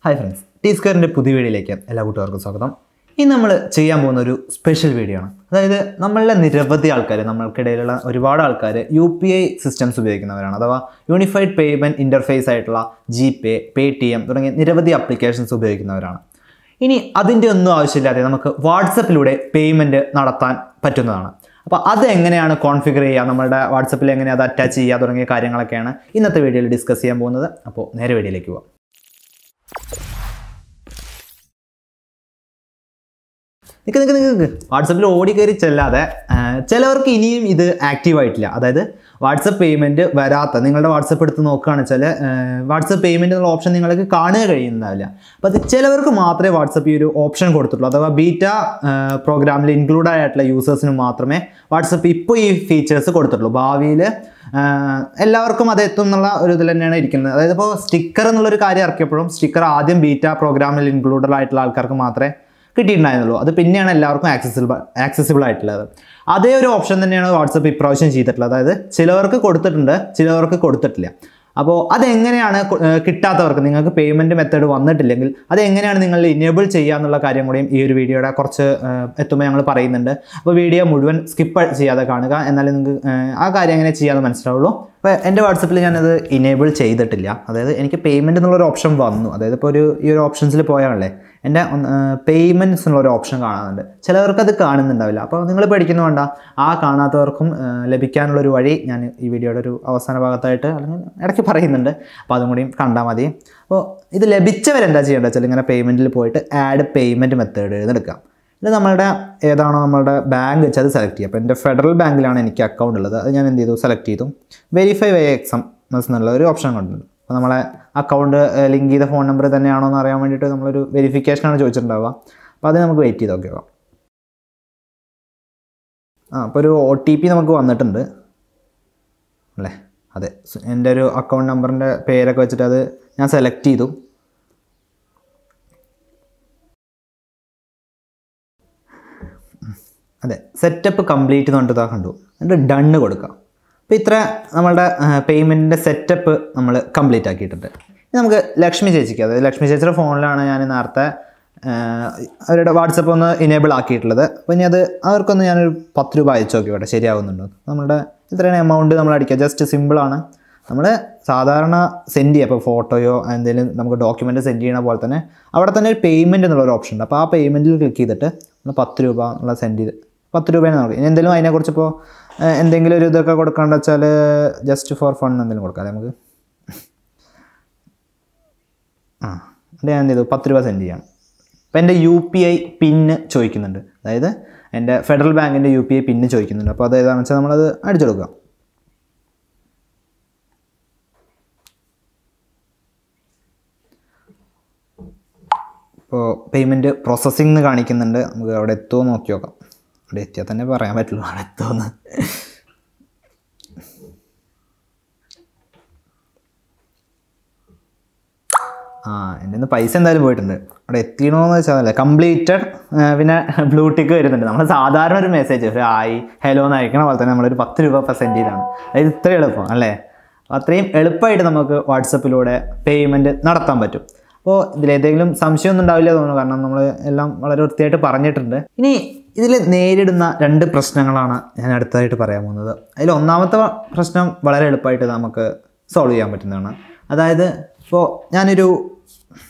Hi friends, T-Square പുതിയ വീഡിയോയിലേക്ക് എല്ലാ കൂട്ടുകാർക്കും സ്വാഗതം. ഇന്ന് നമ്മൾ ചെയ്യാൻ പോകുന്ന ഒരു സ്പെഷ്യൽ വീഡിയോ ആണ്. അതായത് നമ്മളുടെ നിരവധി ആൾക്കാർ, നമ്മൾക്കിടയിലുള്ള ഒരുപാട് ആൾക്കാർ UPI സിസ്റ്റംസ് ഉപയോഗിക്കുന്നവരാണ്. അഥവാ യൂണിഫൈഡ് പേയ്മെൻറ്റ് ഇൻ്റർഫേസ് ആയിട്ടുള്ള GPay, Paytm തുടങ്ങിയ നിരവധി ആപ്ലിക്കേഷൻസ് ഉപയോഗിക്കുന്നവരാണ്. ഇനി അതിൻ്റെ ഒന്നും ആവശ്യമില്ലാതെ നമുക്ക് വാട്സപ്പിലൂടെ പേയ്മെൻറ്റ് നടത്താൻ പറ്റുന്നതാണ്. അപ്പോൾ അതെങ്ങനെയാണ് കോൺഫിഗർ ചെയ്യുക, നമ്മളുടെ വാട്സപ്പിൽ എങ്ങനെ അത് അറ്റാച്ച് ചെയ്യുക തുടങ്ങിയ കാര്യങ്ങളൊക്കെയാണ് ഇന്നത്തെ വീഡിയോയിൽ ഡിസ്കസ് ചെയ്യാൻ പോകുന്നത്. അപ്പോൾ നേരെ വീഡിയോയിലേക്ക് പോകാം. നിൽക്ക് വാട്സപ്പിൽ ഓടി കയറി ചെല്ലാതെ ചിലവർക്ക് ഇനിയും ഇത് ആക്റ്റീവ് ആയിട്ടില്ല. അതായത് വാട്സപ്പ് പേയ്മെൻറ്റ് വരാത്ത, നിങ്ങളുടെ വാട്സപ്പ് എടുത്ത് നോക്കുകയാണെന്ന് വെച്ചാൽ വാട്സപ്പ് പേയ്മെൻറ്റ് എന്നുള്ള ഓപ്ഷൻ നിങ്ങൾക്ക് കാണുക കഴിയുന്നതാവില്ല. അപ്പോൾ അത് ചിലവർക്ക് മാത്രമേ വാട്സപ്പ് ഈ ഒരു ഓപ്ഷൻ കൊടുത്തിട്ടുള്ളൂ. അഥവാ ബീറ്റ പ്രോഗ്രാമിൽ ഇൻക്ലൂഡ് ആയിട്ടുള്ള യൂസേഴ്സിന് മാത്രമേ വാട്സപ്പ് ഇപ്പോൾ ഈ ഫീച്ചേഴ്സ് കൊടുത്തിട്ടുള്ളൂ. ഭാവിയിൽ എല്ലാവർക്കും അത് എത്തും എന്നുള്ള ഒരു ഇതിൽ തന്നെയാണ് ഇരിക്കുന്നത്. അതായത് ഇപ്പോൾ സ്റ്റിക്കർ എന്നുള്ളൊരു കാര്യം ഇറക്കിയപ്പോഴും സ്റ്റിക്കർ ആദ്യം ബീറ്റ പ്രോഗ്രാമിൽ ഇൻക്ലൂഡഡ് ആയിട്ടുള്ള ആൾക്കാർക്ക് മാത്രമേ കിട്ടിയിട്ടുണ്ടായിരുന്നുള്ളൂ. അത് പിന്നെയാണ് എല്ലാവർക്കും ആക്സസിബിൾ ആയിട്ടുള്ളത്. അതേ ഒരു ഓപ്ഷൻ തന്നെയാണ് വാട്സപ്പ് ഇപ്രാവശ്യം ചെയ്തിട്ടുള്ളത്. അതായത് ചിലവർക്ക് കൊടുത്തിട്ടുണ്ട്, ചിലവർക്ക് കൊടുത്തിട്ടില്ല. അപ്പോൾ അതെങ്ങനെയാണ് കിട്ടാത്തവർക്ക്, നിങ്ങൾക്ക് പേയ്മെൻറ്റ് മെത്തേഡ് വന്നിട്ടില്ലെങ്കിൽ അതെങ്ങനെയാണ് നിങ്ങൾ ഇനേബിൾ ചെയ്യുക എന്നുള്ള കാര്യം കൂടിയും ഈ ഒരു വീഡിയോയുടെ കുറച്ച് എത്തുമ്പോൾ ഞങ്ങൾ പറയുന്നുണ്ട്. അപ്പോൾ വീഡിയോ മുഴുവൻ സ്കിപ്പ് ചെയ്യാതെ കാണുക, എന്നാലും നിങ്ങൾക്ക് ആ കാര്യം എങ്ങനെ ചെയ്യാമെന്ന് മനസ്സിലാവുള്ളൂ. അപ്പോൾ എൻ്റെ വാട്സപ്പിൽ ഞാനത് ഇനേബിൾ ചെയ്തിട്ടില്ല. അതായത് എനിക്ക് പേയ്മെൻറ്റ് എന്നുള്ളൊരു ഓപ്ഷൻ വന്നു. അതായത് ഇപ്പോൾ ഈ ഒരു ഓപ്ഷൻസിൽ പോയാണല്ലേ എൻ്റെ പേയ്മെൻറ്റ്സ് എന്നുള്ളൊരു ഓപ്ഷൻ കാണുന്നുണ്ട്. ചിലവർക്കത് കാണുന്നുണ്ടാവില്ല. അപ്പോൾ നിങ്ങൾ പേടിക്കുന്നു വേണ്ട, ആ കാണാത്തവർക്കും ലഭിക്കാനുള്ളൊരു വഴി ഞാൻ ഈ വീഡിയോയുടെ ഒരു അവസാന ഭാഗത്തായിട്ട് അല്ലെങ്കിൽ ഇടയ്ക്ക് പറയുന്നുണ്ട്. അപ്പോൾ അതും കൂടിയും കണ്ടാൽ മതി. അപ്പോൾ ഇത് ലഭിച്ചവരെന്താ ചെയ്യേണ്ടത് വെച്ചാൽ ഇങ്ങനെ പേയ്മെൻറ്റിൽ പോയിട്ട് ആഡ് പേയ്മെൻറ്റ് മെത്തേഡ് എഴുതെടുക്കാം. ഇത് നമ്മളുടെ ഏതാണോ നമ്മളുടെ ബാങ്ക് വെച്ച് അത് സെലക്ട് ചെയ്യുക. അപ്പോൾ എൻ്റെ ഫെഡറൽ ബാങ്കിലാണ് എനിക്ക് അക്കൗണ്ട് ഉള്ളത്. അത് ഞാൻ എന്ത് ചെയ്തു, സെലക്ട് ചെയ്തു. വെരിഫൈ വൈ എക്സ്എംഎസ് എന്നുള്ള ഒരു ഓപ്ഷൻ കൊണ്ടുണ്ട്. അപ്പോൾ നമ്മളെ അക്കൗണ്ട് ലിങ്ക് ചെയ്ത ഫോൺ നമ്പർ തന്നെയാണോ എന്ന് അറിയാൻ വേണ്ടിയിട്ട് നമ്മളൊരു വെരിഫിക്കേഷനാണ് ചോദിച്ചിട്ടുണ്ടാവുക. അപ്പോൾ അത് നമുക്ക് വെയിറ്റ് ചെയ്ത് നോക്കിയാൽ അപ്പോൾ ഒരു OTP നമുക്ക് വന്നിട്ടുണ്ട് അല്ലേ. അതെ, എൻ്റെ ഒരു അക്കൗണ്ട് നമ്പറിൻ്റെ പേരൊക്കെ വെച്ചിട്ട് അത് ഞാൻ സെലക്ട് ചെയ്തു. അതെ, സെറ്റപ്പ് കംപ്ലീറ്റ് എന്ന് പറഞ്ഞിട്ട് കണ്ടു. എന്നിട്ട് ഡണ്ണ് കൊടുക്കാം. അപ്പോൾ ഇത്ര നമ്മളുടെ പേയ്മെൻറ്റിൻ്റെ സെറ്റപ്പ് നമ്മൾ കംപ്ലീറ്റ് ആക്കിയിട്ടുണ്ട്. ഇനി നമുക്ക് ലക്ഷ്മി ചേച്ചിക്ക്, അതായത് ലക്ഷ്മി ചേച്ചിയുടെ ഫോണിലാണ് ഞാൻ നേരത്തെ അവരുടെ വാട്സപ്പ് ഒന്ന് ഇനേബിൾ ആക്കിയിട്ടുള്ളത്. അപ്പോൾ ഇനി അത് അവർക്കൊന്ന് ഞാനൊരു 10 രൂപ അയച്ചു നോക്കിക്കോട്ടെ, ശരിയാവുന്നുണ്ടോ. നമ്മളുടെ ഇത്രയാണ് എമൗണ്ട് നമ്മൾ അടിക്കുക. ജസ്റ്റ് സിമ്പിളാണ്. നമ്മൾ സാധാരണ സെൻഡ് ചെയ്യുക, ഇപ്പോൾ ഫോട്ടോയോ എന്തെങ്കിലും നമുക്ക് ഡോക്യുമെൻറ്റ് സെൻഡ് ചെയ്യണ പോലെ തന്നെ അവിടെ തന്നെ ഒരു പേയ്മെൻറ്റ് എന്നുള്ളൊരു ഓപ്ഷൻ ഉണ്ട്. അപ്പോൾ ആ പേയ്മെൻറ്റിൽ ക്ലിക്ക് ചെയ്തിട്ട് നമ്മൾ 10 രൂപ എന്നുള്ള സെൻഡ് ചെയ്ത് 10 രൂപയാണ് നമുക്ക്. ഇനി എന്തെങ്കിലും അതിനെക്കുറിച്ച് ഇപ്പോൾ എന്തെങ്കിലും ഒരു ഇതൊക്കെ കൊടുക്കാണ്ട് വെച്ചാൽ ജസ്റ്റ് ഫോർ ഫൺ എന്തെങ്കിലും കൊടുക്കാം നമുക്ക്. എന്നിട്ട് ഞാൻ എന്ത് ചെയ്തു, 10 രൂപ സെൻഡ് ചെയ്യാം. അപ്പോൾ എൻ്റെ UPI പിന്ന് ചോദിക്കുന്നുണ്ട്. അതായത് എൻ്റെ ഫെഡറൽ ബാങ്കിൻ്റെ UPI പിന്ന് ചോദിക്കുന്നുണ്ട്. അപ്പോൾ അത് ഏതാണെന്ന് വെച്ചാൽ നമ്മളത് അടിച്ചെടുക്കുക. ഇപ്പോൾ പേയ്മെൻറ്റ് പ്രോസസ്സിംഗ് എന്ന് കാണിക്കുന്നുണ്ട്. നമുക്ക് അവിടെ എത്തുമോ നോക്കി നോക്കാം. അവിടെ എത്തിയാൽ തന്നെ പറയാൻ പറ്റുള്ളൂ അവിടെ എത്തുമെന്ന്. എൻ്റെ നിന്ന് പൈസ എന്തായാലും പോയിട്ടുണ്ട്. അവിടെ എത്തിയണോന്ന് വെച്ചാൽ കംപ്ലീറ്റഡ്, പിന്നെ ബ്ലൂ ടിക്ക് വരുന്നുണ്ട്. നമ്മൾ സാധാരണ ഒരു മെസ്സേജ് ഒരു ഹായ് ഹലോ എന്ന് അയക്കണ പോലെ തന്നെ നമ്മളൊരു 10 രൂപ സെൻഡ് ചെയ്താണ്. അതായത് ഇത്രയും എളുപ്പം അല്ലേ. അത്രയും എളുപ്പമായിട്ട് നമുക്ക് വാട്സപ്പിലൂടെ പേയ്മെൻറ്റ് നടത്താൻ പറ്റും. അപ്പോൾ ഇതിലേതെങ്കിലും സംശയമൊന്നും ഉണ്ടാവില്ല തോന്നുന്നു, കാരണം നമ്മൾ എല്ലാം വളരെ വൃത്തിയായിട്ട് പറഞ്ഞിട്ടുണ്ട്. ഇനി ഇതിൽ നേരിടുന്ന 2 പ്രശ്നങ്ങളാണ് ഞാൻ അടുത്തതായിട്ട് പറയാൻ പോകുന്നത്. അതിൽ ഒന്നാമത്തെ പ്രശ്നം വളരെ എളുപ്പമായിട്ട് നമുക്ക് സോൾവ് ചെയ്യാൻ പറ്റുന്നതാണ്. അതായത് ഇപ്പോൾ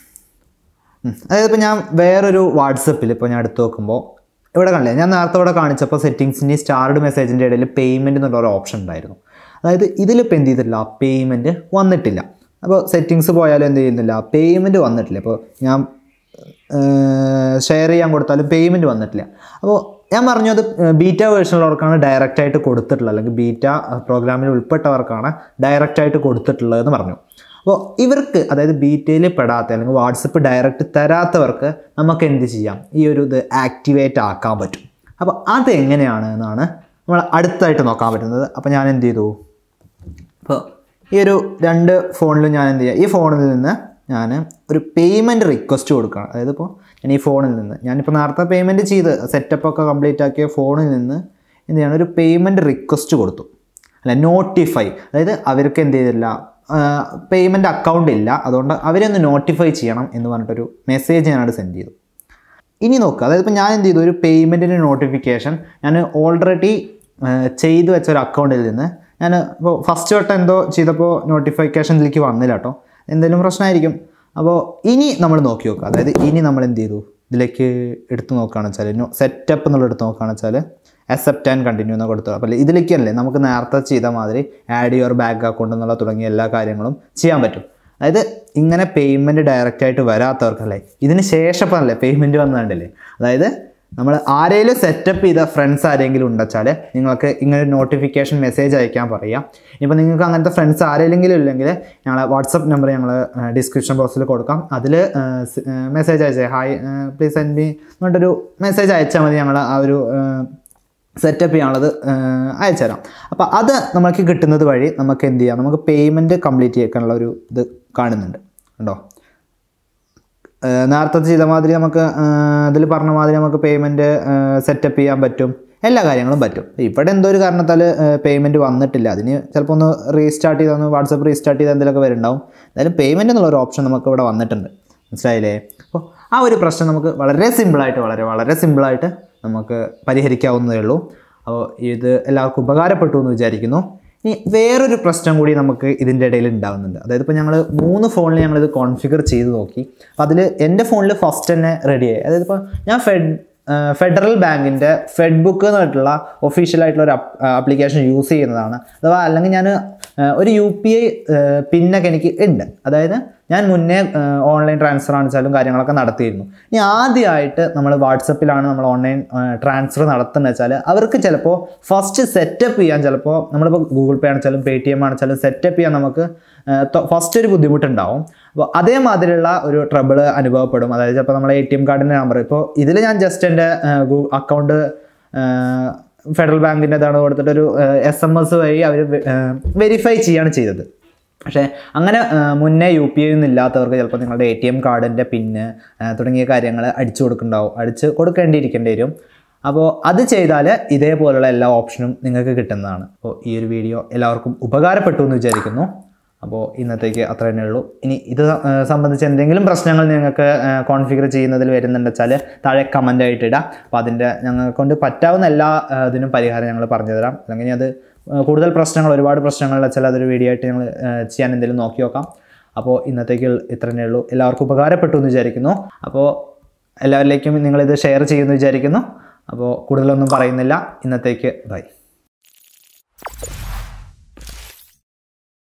ഇപ്പോൾ ഞാൻ വേറൊരു വാട്സപ്പിൽ ഇപ്പോൾ ഞാൻ എടുത്ത് നോക്കുമ്പോൾ ഇവിടെ കണ്ടില്ലേ, ഞാൻ നേരത്തെ ഇവിടെ കാണിച്ചപ്പോൾ സെറ്റിങ്സിൻ്റെ സ്റ്റാർഡ് മെസ്സേജിൻ്റെ ഇടയിൽ പേയ്മെൻറ്റ് എന്നുള്ളൊരു ഓപ്ഷൻ ഉണ്ടായിരുന്നു. അതായത് ഇതിലിപ്പോൾ എന്ത് ചെയ്തിട്ടില്ല, പേയ്മെൻറ്റ് വന്നിട്ടില്ല. അപ്പോൾ സെറ്റിങ്സ് പോയാലും എന്ത് ചെയ്യുന്നില്ല, പേയ്മെൻറ്റ് വന്നിട്ടില്ല. അപ്പോൾ ഞാൻ ഷെയർ ചെയ്യാൻ കൊടുത്താലും പേയ്മെൻറ്റ് വന്നിട്ടില്ല. അപ്പോൾ ഞാൻ പറഞ്ഞു അത് ബീറ്റ വേർഷനിലുള്ളവർക്കാണ് ഡയറക്റ്റായിട്ട് കൊടുത്തിട്ടുള്ളത്, അല്ലെങ്കിൽ ബീറ്റ പ്രോഗ്രാമിൽ ഉൾപ്പെട്ടവർക്കാണ് ഡയറക്റ്റായിട്ട് കൊടുത്തിട്ടുള്ളതെന്ന് പറഞ്ഞു. അപ്പോൾ ഇവർക്ക്, അതായത് ബീറ്റയിൽ പെടാത്ത അല്ലെങ്കിൽ വാട്സപ്പ് ഡയറക്റ്റ് തരാത്തവർക്ക് നമുക്ക് എന്ത് ചെയ്യാം, ഈ ഒരു ഇത് ആക്ടിവേറ്റ് ആക്കാൻ പറ്റും. അപ്പോൾ അതെങ്ങനെയാണ് എന്നാണ് നമ്മൾ അടുത്തായിട്ട് നോക്കാൻ പറ്റുന്നത്. അപ്പോൾ ഞാൻ എന്ത് ചെയ്തു, ഇപ്പോൾ ഈ ഒരു 2 ഫോണിലും ഞാൻ എന്ത് ചെയ്യുക, ഈ ഫോണിൽ നിന്ന് ഞാൻ ഒരു പേയ്മെൻറ്റ് റിക്വസ്റ്റ് കൊടുക്കുകയാണ്. അതായത് ഇപ്പോൾ ഞാൻ ഈ ഫോണിൽ നിന്ന്, ഞാനിപ്പോൾ നേരത്തെ പേയ്മെൻറ്റ് ചെയ്ത് സെറ്റപ്പൊക്കെ കംപ്ലീറ്റ് ആക്കിയ ഫോണിൽ നിന്ന് എന്ത് ചെയ്യണം, ഒരു പേയ്മെൻറ്റ് റിക്വസ്റ്റ് കൊടുത്തു. അല്ല, നോട്ടിഫൈ, അതായത് അവർക്ക് എന്ത് ചെയ്തില്ല, പേയ്മെൻറ്റ് അക്കൗണ്ട് ഇല്ല, അതുകൊണ്ട് അവരെ ഒന്ന് നോട്ടിഫൈ ചെയ്യണം എന്ന് പറഞ്ഞിട്ടൊരു മെസ്സേജ് ഞാനവിടെ സെൻഡ് ചെയ്തു. ഇനി നോക്കുക, അതായത് ഇപ്പോൾ ഞാൻ എന്ത് ചെയ്തു, ഒരു പേയ്മെൻറ്റിൻ്റെ നോട്ടിഫിക്കേഷൻ ഞാൻ ഓൾറെഡി ചെയ്തു വെച്ച ഒരു അക്കൗണ്ടിൽ നിന്ന് ഞാൻ ഇപ്പോൾ ഫസ്റ്റ് വട്ടം എന്തോ ചെയ്തപ്പോൾ നോട്ടിഫിക്കേഷൻ ഇതിലേക്ക് വന്നില്ല കേട്ടോ, എന്തെങ്കിലും പ്രശ്നമായിരിക്കും. അപ്പോൾ ഇനി നമ്മൾ നോക്കി നോക്കുക, അതായത് ഇനി നമ്മൾ എന്ത് ചെയ്തു, ഇതിലേക്ക് എടുത്ത് നോക്കുകയാണെന്ന് വെച്ചാൽ സെറ്റപ്പ് എന്നുള്ള എടുത്ത് നോക്കുകയാണെന്ന് വെച്ചാൽ അക്സെപ്റ്റ് ആൻഡ് കണ്ടിന്യൂ എന്ന് കൊടുത്തു. അപ്പോൾ ഇതിലേക്കല്ലേ നമുക്ക് നേരത്തെ ചെയ്ത മാതിരി ആഡ് യുവർ ബാങ്ക് അക്കൗണ്ട് എന്നുള്ള തുടങ്ങിയ എല്ലാ കാര്യങ്ങളും ചെയ്യാൻ പറ്റും. അതായത് ഇങ്ങനെ പേയ്മെൻറ്റ് ഡയറക്റ്റായിട്ട് വരാത്തവർക്കല്ലേ ഇതിന് ശേഷം അല്ലേ പേയ്മെൻറ്റ് വന്നതല്ലേ, അതായത് നമ്മൾ ആരെങ്കിലും സെറ്റപ്പ് ചെയ്ത ഫ്രണ്ട്സ് ആരെങ്കിലും ഉണ്ടെച്ചാൽ നിങ്ങൾക്ക് ഇങ്ങനെ നോട്ടിഫിക്കേഷൻ മെസ്സേജ് അയക്കാൻ പറയാം. ഇപ്പോൾ നിങ്ങൾക്ക് അങ്ങനത്തെ ഫ്രണ്ട്സ് ആരെങ്കിലും ഇല്ലെങ്കിൽ ഞങ്ങളെ വാട്സപ്പ് നമ്പർ ഞങ്ങൾ ഡിസ്ക്രിപ്ഷൻ ബോക്സിൽ കൊടുക്കാം. അതിൽ മെസ്സേജ് അയച്ചേ, ഹായ് പ്ലീസ് സെൻഡ് മീ എന്നിട്ടൊരു മെസ്സേജ് അയച്ചാൽ മതി, ഞങ്ങൾ ആ ഒരു സെറ്റപ്പ് ചെയ്യാനുള്ളത് അയച്ചുതരാം. അപ്പോൾ അത് നമുക്ക് കിട്ടുന്നത് വഴി നമുക്ക് എന്ത് ചെയ്യാം, നമുക്ക് പേയ്മെൻറ്റ് കംപ്ലീറ്റ് ചെയ്യാനുള്ള ഒരു ഇത് കാണുന്നുണ്ട് കണ്ടോ. നേരത്തെ ചെയ്ത മാതിരി നമുക്ക് അതിൽ പറഞ്ഞ മാതിരി നമുക്ക് പേയ്മെൻറ്റ് സെറ്റപ്പ് ചെയ്യാൻ പറ്റും, എല്ലാ കാര്യങ്ങളും പറ്റും. ഇവിടെ എന്തോ ഒരു കാരണത്താൽ പേയ്മെൻറ്റ് വന്നിട്ടില്ല, അതിന് ചിലപ്പോൾ ഒന്ന് റീസ്റ്റാർട്ട് ചെയ്താൽ വാട്സപ്പ് റീസ്റ്റാർട്ട് ചെയ്താൽ എന്തെങ്കിലുമൊക്കെ വരുന്നുണ്ടാവും. എന്തായാലും പേയ്മെൻറ്റ് എന്നുള്ളൊരു ഓപ്ഷൻ നമുക്ക് ഇവിടെ വന്നിട്ടുണ്ട്, മനസ്സിലായില്ലേ. അപ്പോൾ ആ ഒരു പ്രശ്നം നമുക്ക് വളരെ സിമ്പിളായിട്ട് വളരെ സിമ്പിളായിട്ട് നമുക്ക് പരിഹരിക്കാവുന്നതേ ഉള്ളൂ. അപ്പോൾ ഇത് എല്ലാവർക്കും ഉപകാരപ്പെട്ടു എന്ന് വിചാരിക്കുന്നു. ഇനി വേറൊരു പ്രശ്നം കൂടി നമുക്ക് ഇതിൻ്റെ ഇടയിൽ ഉണ്ടാകുന്നുണ്ട്. അതായത് ഇപ്പോൾ ഞങ്ങൾ 3 ഫോണിൽ ഞങ്ങളിത് കോൺഫിഗർ ചെയ്ത് നോക്കി. അപ്പോൾ അതിൽ എൻ്റെ ഫോണിൽ ഫസ്റ്റ് തന്നെ റെഡിയായി. അതായത് ഇപ്പോൾ ഞാൻ ഫെഡറൽ ബാങ്കിൻ്റെ ഫെഡ് ബുക്ക് എന്ന് പറഞ്ഞിട്ടുള്ള ഒഫീഷ്യലായിട്ടുള്ള ഒരു ആപ്ലിക്കേഷൻ യൂസ് ചെയ്യുന്നതാണ്. അഥവാ അല്ലെങ്കിൽ ഞാൻ ഒരു UPI പിന്നൊക്കെ എനിക്ക് ഉണ്ട്. അതായത് ഞാൻ മുന്നേ ഓൺലൈൻ ട്രാൻസ്ഫർ ആണെച്ചാലും കാര്യങ്ങളൊക്കെ നടത്തിയിരുന്നു. ഇനി ആദ്യമായിട്ട് നമ്മൾ വാട്സപ്പിലാണ് നമ്മൾ ഓൺലൈൻ ട്രാൻസ്ഫർ നടത്തുന്നത് വെച്ചാൽ അവർക്ക് ചിലപ്പോൾ ഫസ്റ്റ് സെറ്റപ്പ് ചെയ്യാൻ, ചിലപ്പോൾ നമ്മളിപ്പോൾ ഗൂഗിൾ പേ ആണെച്ചാലും PayTM ആണെച്ചാലും സെറ്റപ്പ് ചെയ്യാൻ നമുക്ക് ഫസ്റ്റ് ഒരു ബുദ്ധിമുട്ടുണ്ടാവും. അപ്പോൾ അതേമാതിരിയുള്ള ഒരു ട്രബിൾ അനുഭവപ്പെടും. അതായത് ചിലപ്പോൾ നമ്മളെ ATM കാർഡിൻ്റെ നമ്പർ, ഇപ്പോൾ ഇതിൽ ഞാൻ ജസ്റ്റ് എൻ്റെ അക്കൗണ്ട് ഫെഡറൽ ബാങ്കിൻ്റെ ഇതാണ് കൊടുത്തിട്ടൊരു SMS വഴി അവർ വെരിഫൈ ചെയ്യാണ് ചെയ്തത്. പക്ഷേ അങ്ങനെ മുന്നേ UPI ഒന്നും ഇല്ലാത്തവർക്ക് ചിലപ്പോൾ നിങ്ങളുടെ ATM കാർഡിൻ്റെ പിന്ന് തുടങ്ങിയ കാര്യങ്ങൾ അടിച്ചു കൊടുക്കേണ്ടിയിരിക്കേണ്ടി വരും. അപ്പോൾ അത് ചെയ്താൽ ഇതേപോലുള്ള എല്ലാ ഓപ്ഷനും നിങ്ങൾക്ക് കിട്ടുന്നതാണ്. അപ്പോൾ ഈ ഒരു വീഡിയോ എല്ലാവർക്കും ഉപകാരപ്പെട്ടു എന്ന് വിചാരിക്കുന്നു. അപ്പോൾ ഇന്നത്തേക്ക് അത്ര തന്നെ ഉള്ളൂ. ഇനി ഇത് സംബന്ധിച്ച് എന്തെങ്കിലും പ്രശ്നങ്ങൾ നിങ്ങൾക്ക് കോൺഫിഗർ ചെയ്യുന്നതിൽ വരുന്നുണ്ടെന്ന് വെച്ചാൽ താഴെ കമൻ്റ് ആയിട്ട് ഇടാം. അപ്പോൾ അതിൻ്റെ ഞങ്ങളെ കൊണ്ട് പറ്റാവുന്ന എല്ലാ ഇതിനും പരിഹാരം ഞങ്ങൾ പറഞ്ഞു തരാം. അല്ലെങ്കിൽ അത് കൂടുതൽ പ്രശ്നങ്ങൾ, ഒരുപാട് പ്രശ്നങ്ങൾ വെച്ചാൽ അതൊരു വീഡിയോ ആയിട്ട് ഞങ്ങൾ ചെയ്യാൻ എന്തെങ്കിലും നോക്കി നോക്കാം. അപ്പോൾ ഇന്നത്തേക്ക് ഇത്ര തന്നെ ഉള്ളൂ. എല്ലാവർക്കും ഉപകാരപ്പെട്ടു എന്ന് വിചാരിക്കുന്നു. അപ്പോൾ എല്ലാവരിലേക്കും നിങ്ങളിത് ഷെയർ ചെയ്യുമെന്ന് വിചാരിക്കുന്നു. അപ്പോൾ കൂടുതലൊന്നും പറയുന്നില്ല. ഇന്നത്തേക്ക് ബൈ.